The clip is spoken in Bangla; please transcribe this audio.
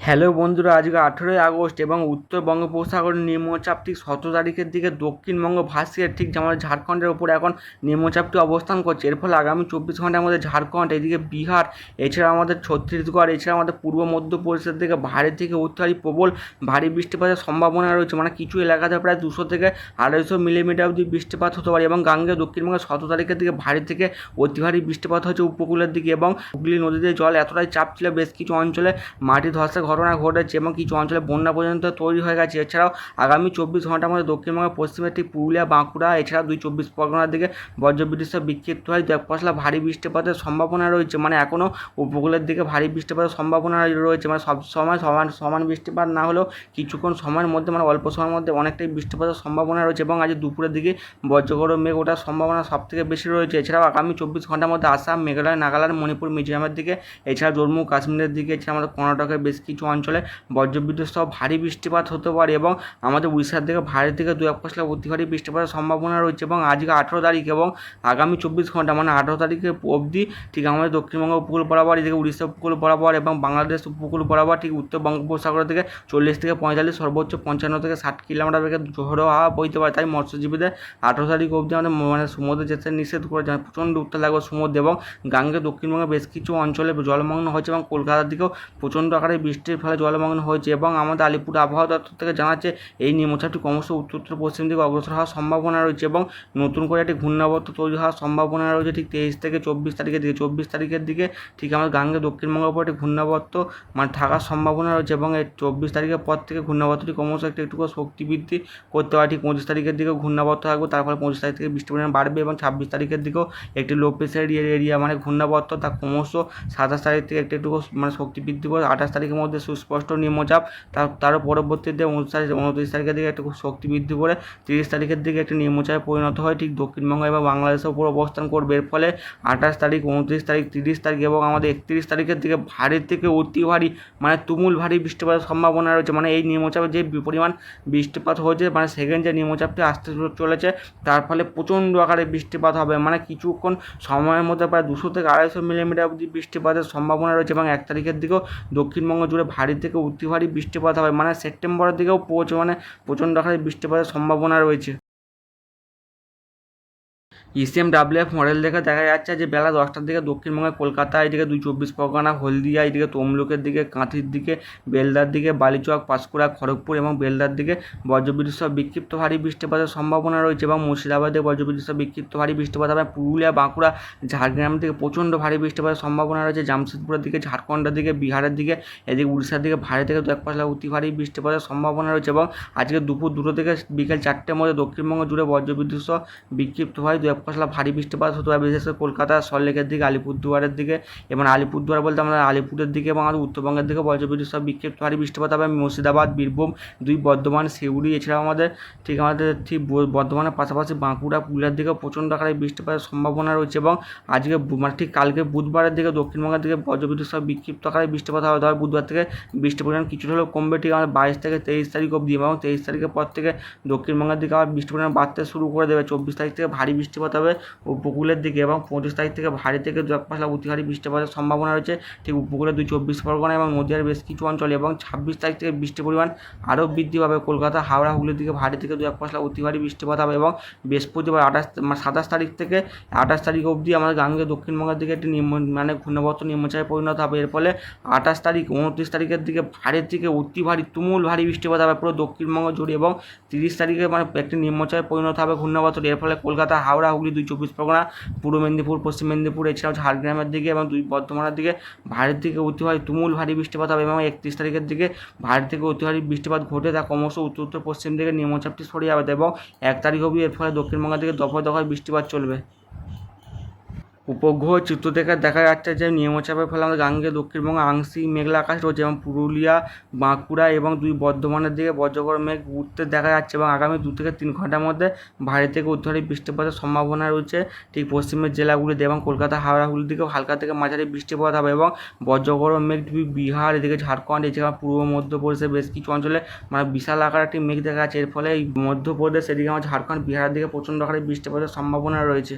হ্যালো বন্ধুরা, আজকে 18ই আগস্ট এবং উত্তর বঙ্গোপসাগরের নিম্নচাপ ঠিক 17 তারিখের দিকে দক্ষিণবঙ্গ ভাসিয়ে ঠিক আমাদের ঝাড়খণ্ডের ওপরে এখন নিম্নচাপটি অবস্থান করছে। এর ফলে আগামী 24 ঘন্টার মধ্যে ঝাড়খণ্ড, এদিকে বিহার, এছাড়া আমাদের ছত্তিশগড়, এছাড়া আমাদের পূর্ব মধ্যপ্রদেশের দিকে ভারী থেকে অতি প্রবল ভারী বৃষ্টিপাতের সম্ভাবনা রয়েছে। মানে কিছু এলাকাতে প্রায় 200 থেকে 250 মিলিমিটার অবধি বৃষ্টিপাত হতে পারে এবং গাঙ্গেয় দক্ষিণবঙ্গে 17 তারিখের দিকে ভারী থেকে অতি ভারী বৃষ্টিপাত হচ্ছে উপকূলের দিকে এবং হুগলি নদীতে জল এতটাই চাপ ছিল বেশ কিছু অঞ্চলে মাটি ধসের ঘটনা ঘটেছে এবং কিছু অঞ্চলে বন্যা পর্যন্ত তৈরি হয়ে গেছে। এছাড়াও আগামী 24 ঘন্টার মধ্যে দক্ষিণবঙ্গের পশ্চিমে ঠিক পুরুলিয়া, বাঁকুড়া, এছাড়া 2 চব্বিশ পরগনার দিকে বজ্রবিদ্যুৎ সহ বিক্ষিপ্ত হয় দু এক পশলা ভারী বৃষ্টিপাতের সম্ভাবনা রয়েছে। মানে এখনও উপকূলের দিকে ভারী বৃষ্টিপাতের সম্ভাবনা রয়েছে। মানে সব সময় সমান বৃষ্টিপাত না হলেও কিছুক্ষণ সময়ের মধ্যে, মানে অল্প সময়ের মধ্যে অনেকটাই বৃষ্টিপাতের সম্ভাবনা রয়েছে এবং আজ দুপুরের দিকে বজ্রগড় মেঘ ওঠার সম্ভাবনা সবথেকে বেশি রয়েছে। এছাড়াও আগামী 24 ঘন্টার মধ্যে আসাম, মেঘালয়, নাগাল্যান্ড, মণিপুর, মিজোরামের দিকে, এছাড়া জম্মু কাশ্মীরের দিকে, এছাড়া আমাদের কর্ণাটকের বেশ কিছু অঞ্চলে বজ্রবিদ্যুৎ সহ ভারী বৃষ্টিপাত হতে পারে এবং আমাদের উড়িষ্যার দিকে ভারী থেকে 2-1 পশলা অতি ভারী বৃষ্টিপাতের সম্ভাবনা রয়েছে। এবং আজকে 18 তারিখ এবং আগামী 24 ঘন্টা মানে 18 তারিখে অবধি ঠিক আমাদের দক্ষিণবঙ্গ উপকূল বরাবর, এদিকে উড়িষ্যা উপকূল বরাবর এবং বাংলাদেশ উপকূল বরাবর ঠিক উত্তর বঙ্গোপসাগরের থেকে 40 থেকে 45, সর্বোচ্চ 55 থেকে 60 কিলোমিটার বেগে ঝোড়ো হাওয়া বইতে পারে। তাই মৎস্যজীবীদের 18 তারিখ অবধি আমাদের মানে সমুদ্রে যেতে নিষেধ করে যায়। প্রচণ্ড উত্তাল লাগবে সমুদ্রে এবং গাঙ্গে দক্ষিণবঙ্গের বেশ কিছু অঞ্চলে জলমগ্ন হয়েছে এবং কলকাতার দিকেও প্রচণ্ড আকারে বৃষ্টির ফলে জলমগ্ন হয়েছে এবং আমাদের আলিপুর আবহাওয়া দপ্তর থেকে জানাচ্ছে এই নিম্নচাপটি ক্রমশ উত্তর পশ্চিম দিকে অগ্রসর হওয়ার সম্ভাবনা রয়েছে এবং নতুন করে একটি ঘূর্ণাবর্ত তৈরি হওয়ার সম্ভাবনা রয়েছে ঠিক 23 থেকে 24 তারিখের দিকে। 24 তারিখের দিকে ঠিক আমাদের গাঙ্গে দক্ষিণবঙ্গের উপর একটি ঘূর্ণাবর্ত মানে থাকার সম্ভাবনা রয়েছে এবং এই 24 তারিখের পর থেকে ঘূর্ণাবর্তটি ক্রমশ একটু করে শক্তি বৃদ্ধি করতে পারে। ঠিক 25 তারিখের দিকেও ঘূর্ণাবর্ত থাকবে, তারপরে 25 তারিখ থেকে বৃষ্টির পরিমাণ বাড়বে এবং 26 তারিখের দিকেও একটি লো প্রেশার এরিয়া মানে ঘূর্ণাবর্ত তা ক্রমশ 27 তারিখ থেকে একটু মানে শক্তি বৃদ্ধি করে 28 তারিখের মধ্যে সুস্পষ্ট নিম্নচাপ, তারও পরবর্তীতে 29 তারিখের দিকে একটু শক্তি বৃদ্ধি করে 30 তারিখের দিকে একটি নিম্নচাপে পরিণত হয় ঠিক দক্ষিণবঙ্গ এবং বাংলাদেশের উপর অবস্থান করবে। এর ফলে 28 তারিখ, 29 তারিখ, 30 তারিখ এবং আমাদের 31 তারিখের দিকে ভারী থেকে অতি ভারী মানে তুমুল ভারী বৃষ্টিপাতের সম্ভাবনা রয়েছে। মানে এই নিম্নচাপে যে পরিমাণ বৃষ্টিপাত হয়েছে, মানে সেকেন্ড যে নিম্নচাপটি আসতে চলেছে তার ফলে প্রচণ্ড আকারে বৃষ্টিপাত হবে। মানে কিছুক্ষণ সময়ের মধ্যে প্রায় 200 থেকে 250 মিলিমিটার অবধি বৃষ্টিপাতের সম্ভাবনা রয়েছে এবং 1 তারিখের দিকেও দক্ষিণবঙ্গ জুড়ে ভারী থেকে অতি ভারী বৃষ্টিপাত হবে। মানে সেপ্টেম্বরের দিকেও মানে প্রচণ্ড আকারে বৃষ্টিপাতের সম্ভাবনা রয়েছে। ECMWF মডেল দেখে দেখা যাচ্ছে যে বেলা 10টার দিকে দক্ষিণবঙ্গের কলকাতা, এদিকে 2 চব্বিশ পরগনা, হলদিয়া, এদিকে তমলুকের দিকে, কাঁথির দিকে, বেলদার দিকে, বালিচক, পাঁশকুড়া, খড়গপুর এবং বেলদার দিকে বজ্রবিদ্যুৎ সহ বিক্ষিপ্ত ভারী বৃষ্টিপাতের সম্ভাবনা রয়েছে এবং মুর্শিদাবাদে বজ্রবিদ্যুৎ সহ বিক্ষিপ্ত ভারী বৃষ্টিপাত হবে। পুরুলিয়া, বাঁকুড়া, ঝাড়গ্রাম থেকে প্রচণ্ড ভারী বৃষ্টিপাতের সম্ভাবনা রয়েছে। জামশেদপুরের দিকে, ঝাড়খণ্ডের দিকে, বিহারের দিকে, এদিকে উড়িষ্যার দিকে ভারী থেকে 2-1 পশলা অতি ভারী বৃষ্টিপাতের সম্ভাবনা রয়েছে এবং আজকে দুপুর 2টো থেকে বিকেল 4টের মধ্যে দক্ষিণবঙ্গ জুড়ে বজ্রবিদ্যুৎ সহ বিক্ষিপ্ত ভারী 2-1 পশলা ভারী বৃষ্টিপাত হতে পারে, বিশেষ করে কলকাতা, সল্টলেকের দিকে, আলিপুরদুয়ারের দিকে এবং আলিপুরদুয়ার বলতে আমরা আলিপুরের দিকে এবং আমাদের উত্তরবঙ্গের দিকে বজ্রবিদ্যুৎ সহ বিক্ষিপ্ত ভারী বৃষ্টিপাত হবে। মুর্শিদাবাদ, বীরভূম, 2 বর্ধমান, সিউড়ি, এছাড়াও আমাদের ঠিক বর্ধমানের পাশাপাশি বাঁকুড়া, পুরুলিয়ার দিকেও প্রচণ্ড আকারে বৃষ্টিপাতের সম্ভাবনা রয়েছে এবং আজকে মানে ঠিক কালকে বুধবারের দিকে দক্ষিণবঙ্গের দিকে বজ্রবিদ্যুৎ সহ বিক্ষিপ্ত আকারে বৃষ্টিপাত হবে। তবে বুধবার থেকে বৃষ্টির পরিমাণ কিছুটা হলেও কমবে ঠিক আমাদের 22 থেকে 23 তারিখ অবধি এবং 23 তারিখের পর থেকে দক্ষিণবঙ্গের দিকে আবার বৃষ্টির পরিমাণ বাড়তে শুরু করে দেবে। 24 তারিখ থেকে ভারী বৃষ্টিপাত হবে উপকূলের দিকে এবং 25 তারিখ থেকে ভারী থেকে 2-1 পশলা অতি ভারী বৃষ্টিপাতের সম্ভাবনা রয়েছে ঠিক উপকূলের 2 চব্বিশ পরগনা এবং নদীয়ার বেশ কিছু অঞ্চলে এবং 26 তারিখ থেকে বৃষ্টির পরিমাণ আরও বৃদ্ধি পাবে। কলকাতা, হাওড়া, হুগলির দিকে ভারী থেকে 2-1 পশলা অতি ভারী বৃষ্টিপাত হবে এবং বৃহস্পতিবার 27 তারিখ থেকে 28 তারিখ অবধি আমাদের গাঙ্গেয় দক্ষিণবঙ্গের দিকে একটি মানে ঘূর্ণাবর্ত নিম্নচাপে পরিণত হবে। এর ফলে 28 তারিখ, 29 তারিখের দিকে ভারী থেকে অতি ভারী তুমুল ভারী বৃষ্টিপাত হবে পুরো দক্ষিণবঙ্গ জুড়ে এবং 30 তারিখে মানে একটি নিম্নচাপে পরিণত হবে ঘূর্ণাবর্তটি। এর ফলে কলকাতা, হাওড়া, হুগলি, 2 চব্বিশ পরগনা, পূর্ব মেদিনীপুর, পশ্চিম মেদিনীপুর, এছাড়াও ঝাড়গ্রামের দিকে এবং 2 বর্ধমানের দিকে ভারী থেকে অতি ভারী তুমুল ভারী বৃষ্টিপাত হবে এবং 31 তারিখের দিকে ভারী থেকে অতি ভারী বৃষ্টিপাত ঘটে তা ক্রমশ উত্তর পশ্চিম দিকে নিম্নচাপটি সরে যাবে এবং 1 তারিখ অবধি এর ফলে দক্ষিণবঙ্গের দিকে দফায় দফায় বৃষ্টিপাত চলবে। উপগ্রহ চিত্র থেকে দেখা যাচ্ছে যে নিম্নচাপের ফলে আমাদের গাঙ্গেয় দক্ষিণবঙ্গে আংশিক মেঘলা আকাশ রয়েছে এবং পুরুলিয়া, বাঁকুড়া এবং 2 বর্ধমানের দিকে বজ্রগড় মেঘ উঠতে দেখা যাচ্ছে এবং আগামী 2 থেকে 3 ঘন্টার মধ্যে ভারী থেকে অতি ভারী বৃষ্টিপাতের সম্ভাবনা রয়েছে ঠিক পশ্চিমের জেলাগুলিতে এবং কলকাতা, হাওড়া, হুগলির দিকেও হালকা থেকে মাঝারি বৃষ্টিপাত হবে এবং বজ্রগড় মেঘ বিহার, এদিকে ঝাড়খণ্ড, এছাড়া পূর্ব মধ্যপ্রদেশের বেশ কিছু অঞ্চলে মানে বিশাল আকার একটি মেঘ দেখা যাচ্ছে। এর ফলে এই মধ্যপ্রদেশ, এদিকে আমার ঝাড়খণ্ড, বিহারের দিকে প্রচণ্ড আকারে বৃষ্টিপাতের সম্ভাবনা রয়েছে।